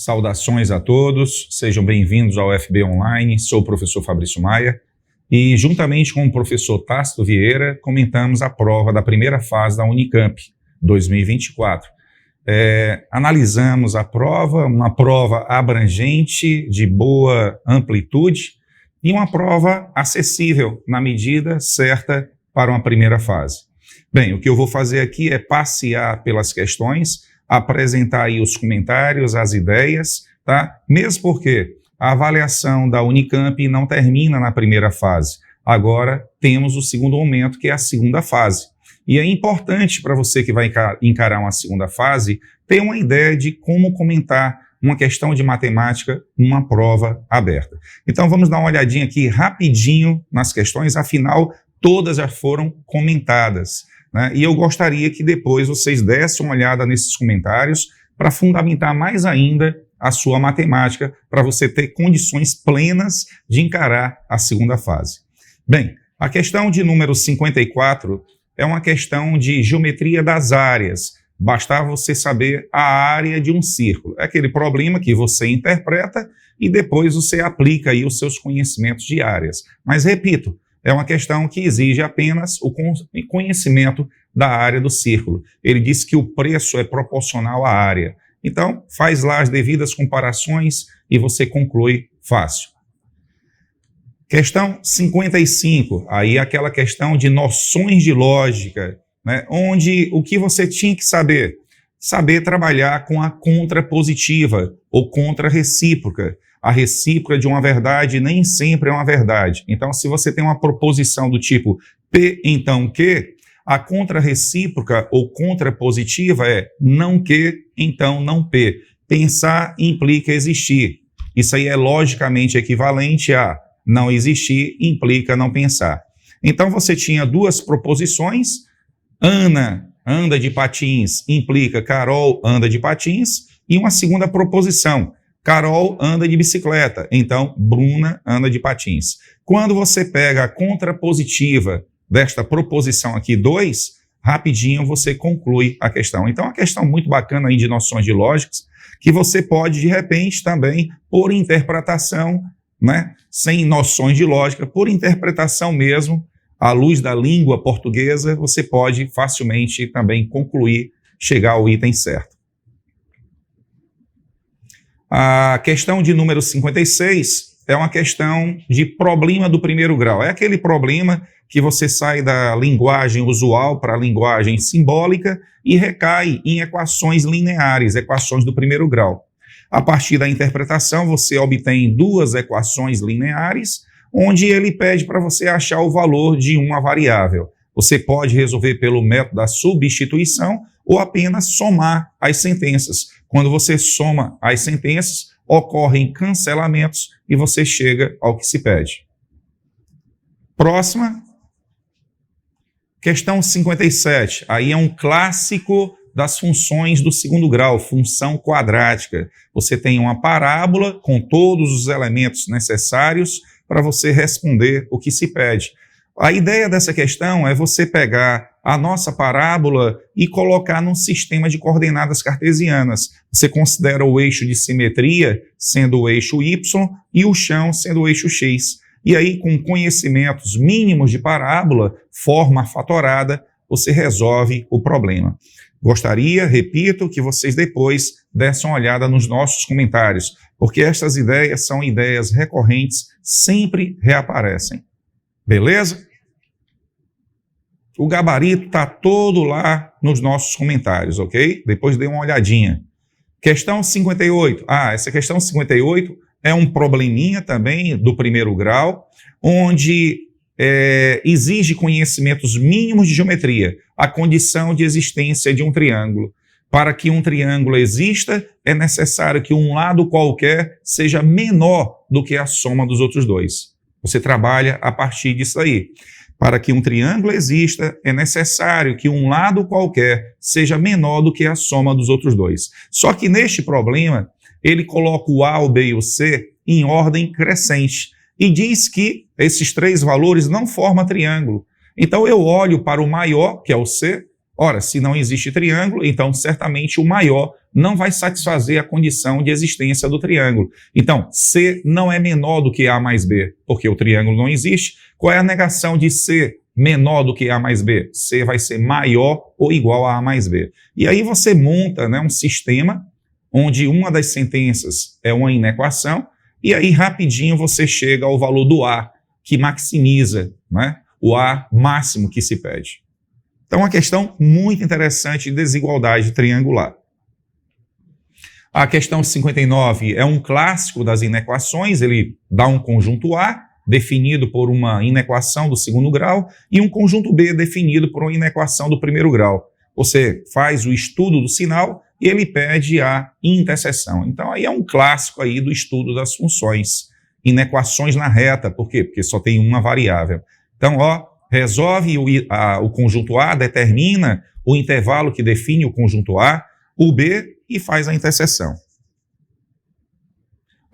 Saudações a todos, sejam bem-vindos ao FB Online, sou o professor Fabrício Maia e juntamente com o professor Tácito Vieira comentamos a prova da primeira fase da Unicamp 2024. Analisamos a prova, uma prova abrangente, de boa amplitude e uma prova acessível na medida certa para uma primeira fase. Bem, o que eu vou fazer aqui é passear pelas questões, apresentar aí os comentários, as ideias, tá? Mesmo porque a avaliação da Unicamp não termina na primeira fase. Agora temos o segundo momento, que é a segunda fase. E é importante para você que vai encarar uma segunda fase, ter uma ideia de como comentar uma questão de matemática numa prova aberta. Então vamos dar uma olhadinha aqui rapidinho nas questões, afinal todas já foram comentadas, né? E eu gostaria que depois vocês dessem uma olhada nesses comentários para fundamentar mais ainda a sua matemática, para você ter condições plenas de encarar a segunda fase. Bem, a questão de número 54 é uma questão de geometria das áreas. Bastava você saber a área de um círculo. É aquele problema que você interpreta e depois você aplica aí os seus conhecimentos de áreas. Mas repito, é uma questão que exige apenas o conhecimento da área do círculo. Ele diz que o preço é proporcional à área. Então, faz lá as devidas comparações e você conclui fácil. Questão 55, aí aquela questão de noções de lógica, né, onde o que você tinha que saber? Saber trabalhar com a contrapositiva ou contrarrecíproca. A recíproca de uma verdade nem sempre é uma verdade. Então, se você tem uma proposição do tipo P, então Q, a contrarrecíproca ou contrapositiva é não Q, então não P. Pensar implica existir. Isso aí é logicamente equivalente a não existir implica não pensar. Então, você tinha duas proposições. Ana anda de patins implica Carol anda de patins. E uma segunda proposição. Carol anda de bicicleta, então Bruna anda de patins. Quando você pega a contrapositiva desta proposição aqui 2, rapidinho você conclui a questão. Então, é uma questão muito bacana aí de noções de lógicas, que você pode, de repente, também, por interpretação, né, sem noções de lógica, por interpretação mesmo, à luz da língua portuguesa, você pode facilmente também concluir, chegar ao item certo. A questão de número 56 é uma questão de problema do primeiro grau. É aquele problema que você sai da linguagem usual para a linguagem simbólica e recai em equações lineares, equações do primeiro grau. A partir da interpretação, você obtém duas equações lineares, onde ele pede para você achar o valor de uma variável. Você pode resolver pelo método da substituição ou apenas somar as sentenças. Quando você soma as sentenças, ocorrem cancelamentos e você chega ao que se pede. Próxima. Questão 57. Aí é um clássico das funções do segundo grau, função quadrática. Você tem uma parábola com todos os elementos necessários para você responder o que se pede. A ideia dessa questão é você pegar a nossa parábola e colocar num sistema de coordenadas cartesianas. Você considera o eixo de simetria sendo o eixo Y e o chão sendo o eixo X. E aí, com conhecimentos mínimos de parábola, forma fatorada, você resolve o problema. Gostaria, repito, que vocês depois dessem uma olhada nos nossos comentários, porque estas ideias são ideias recorrentes, sempre reaparecem. Beleza? O gabarito está todo lá nos nossos comentários, ok? Depois dê uma olhadinha. Questão 58. Essa questão 58 é um probleminha também do primeiro grau, onde exige conhecimentos mínimos de geometria, a condição de existência de um triângulo. Para que um triângulo exista, é necessário que um lado qualquer seja menor do que a soma dos outros dois. Você trabalha a partir disso aí. Para que um triângulo exista, é necessário que um lado qualquer seja menor do que a soma dos outros dois. Só que neste problema, ele coloca o A, o B e o C em ordem crescente e diz que esses três valores não formam triângulo. Então eu olho para o maior, que é o C. Ora, se não existe triângulo, então certamente o maior não vai satisfazer a condição de existência do triângulo. Então, C não é menor do que A mais B, porque o triângulo não existe. Qual é a negação de C menor do que A mais B? C vai ser maior ou igual a A mais B. E aí você monta, né, um sistema onde uma das sentenças é uma inequação, e aí rapidinho você chega ao valor do A, que maximiza, né, o A máximo que se pede. Então, uma questão muito interessante de desigualdade triangular. A questão 59 é um clássico das inequações, ele dá um conjunto A, definido por uma inequação do segundo grau, e um conjunto B definido por uma inequação do primeiro grau. Você faz o estudo do sinal e ele pede a interseção. Então, aí é um clássico aí do estudo das funções. Inequações na reta, por quê? Porque só tem uma variável. Então, resolve o conjunto A, determina o intervalo que define o conjunto A, o B, e faz a interseção.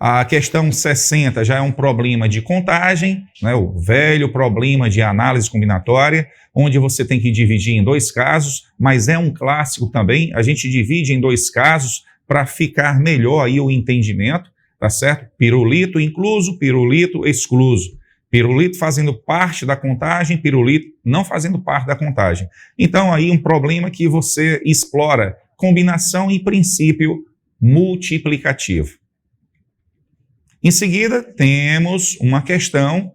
A questão 60 já é um problema de contagem, né, o velho problema de análise combinatória, onde você tem que dividir em dois casos, mas é um clássico também, a gente divide em dois casos para ficar melhor aí o entendimento, tá certo? Pirulito incluso, pirulito excluso. Pirulito fazendo parte da contagem, pirulito não fazendo parte da contagem. Então aí um problema que você explora combinação e princípio multiplicativo. Em seguida, temos uma questão,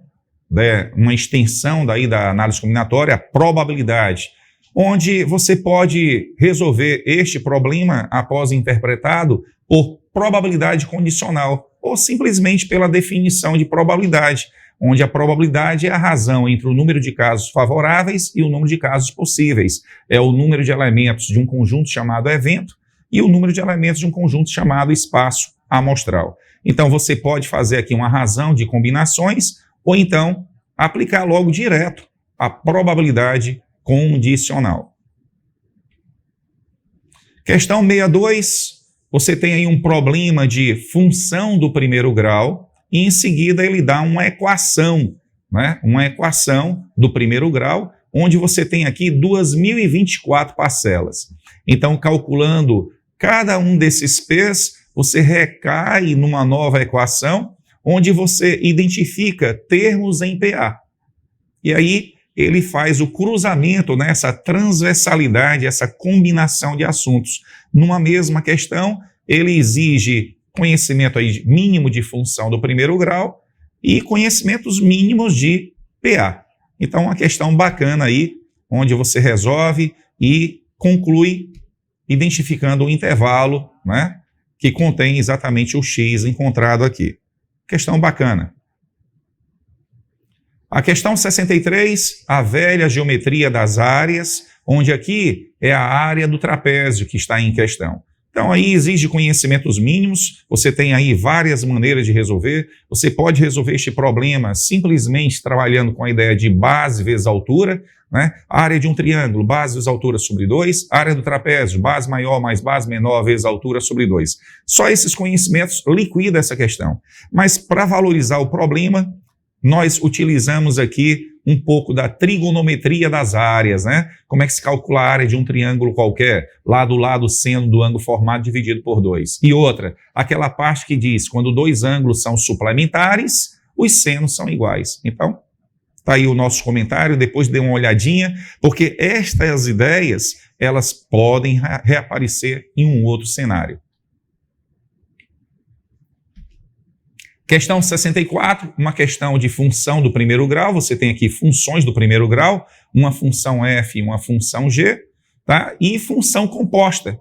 né, uma extensão daí da análise combinatória, a probabilidade, onde você pode resolver este problema após interpretado por probabilidade condicional, ou simplesmente pela definição de probabilidade, onde a probabilidade é a razão entre o número de casos favoráveis e o número de casos possíveis. É o número de elementos de um conjunto chamado evento e o número de elementos de um conjunto chamado espaço amostral. Então, você pode fazer aqui uma razão de combinações ou então aplicar logo direto a probabilidade condicional. Questão 62, você tem aí um problema de função do primeiro grau e em seguida ele dá uma equação, né? Uma equação do primeiro grau, onde você tem aqui 2024 parcelas. Então, calculando cada um desses P's, você recai numa nova equação, onde você identifica termos em PA. E aí ele faz o cruzamento, né, essa transversalidade, essa combinação de assuntos. Numa mesma questão, ele exige conhecimento aí mínimo de função do primeiro grau e conhecimentos mínimos de PA. Então, uma questão bacana aí, onde você resolve e conclui identificando o intervalo, né, que contém exatamente o X encontrado aqui. Questão bacana. A questão 63, a velha geometria das áreas, onde aqui é a área do trapézio que está em questão. Então, aí exige conhecimentos mínimos, você tem aí várias maneiras de resolver. Você pode resolver este problema simplesmente trabalhando com a ideia de base vezes altura, né? Área de um triângulo, base vezes altura sobre 2, área do trapézio, base maior mais base menor vezes altura sobre 2. Só esses conhecimentos liquidam essa questão. Mas para valorizar o problema, nós utilizamos aqui um pouco da trigonometria das áreas, né? Como é que se calcula a área de um triângulo qualquer? Lá do lado seno do ângulo formado dividido por 2. E outra, aquela parte que diz quando dois ângulos são suplementares, os senos são iguais. Então, está aí o nosso comentário, depois dê uma olhadinha, porque estas ideias, elas podem reaparecer em um outro cenário. Questão 64, uma questão de função do primeiro grau. Você tem aqui funções do primeiro grau, uma função f e uma função g, tá? E função composta.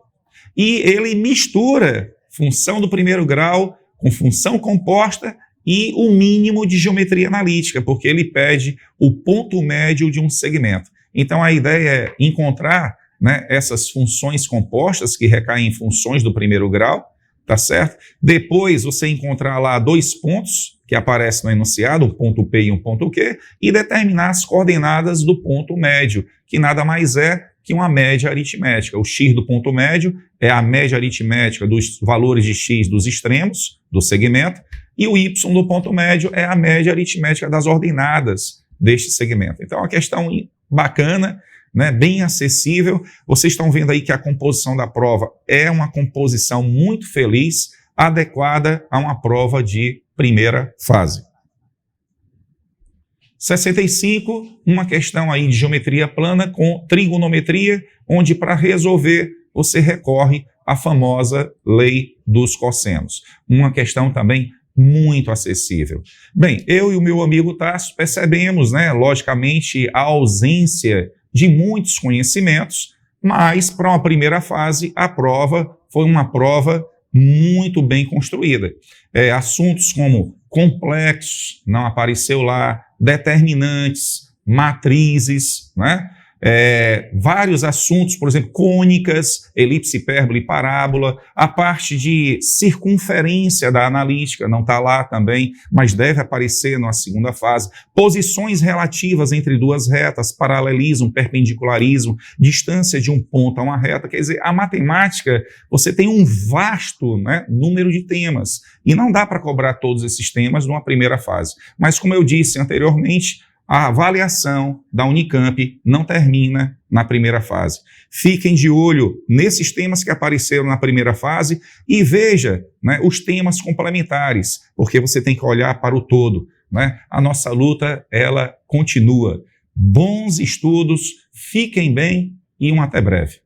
E ele mistura função do primeiro grau com função composta e o mínimo de geometria analítica, porque ele pede o ponto médio de um segmento. Então, a ideia é encontrar, né, essas funções compostas que recaem em funções do primeiro grau, tá certo? Depois você encontrar lá dois pontos que aparecem no enunciado, um ponto P e um ponto Q, e determinar as coordenadas do ponto médio, que nada mais é que uma média aritmética. O x do ponto médio é a média aritmética dos valores de x dos extremos do segmento, e o y do ponto médio é a média aritmética das ordenadas deste segmento. Então, é uma questão bacana, né, bem acessível. Vocês estão vendo aí que a composição da prova é uma composição muito feliz, adequada a uma prova de primeira fase. 65, uma questão aí de geometria plana com trigonometria, onde para resolver você recorre à famosa lei dos cossenos. Uma questão também muito acessível. Bem, eu e o meu amigo Tasso percebemos, né, logicamente, a ausência de muitos conhecimentos, mas para uma primeira fase a prova foi uma prova muito bem construída. Assuntos como complexos não apareceu lá, determinantes, matrizes, né? Vários assuntos, por exemplo, cônicas, elipse, hipérbole, parábola, a parte de circunferência da analítica não está lá também, mas deve aparecer na segunda fase, posições relativas entre duas retas, paralelismo, perpendicularismo, distância de um ponto a uma reta, quer dizer, a matemática, você tem um vasto, né, número de temas, e não dá para cobrar todos esses temas numa primeira fase, mas como eu disse anteriormente, a avaliação da Unicamp não termina na primeira fase. Fiquem de olho nesses temas que apareceram na primeira fase e veja, né, os temas complementares, porque você tem que olhar para o todo, né? A nossa luta, ela continua. Bons estudos, fiquem bem e até breve.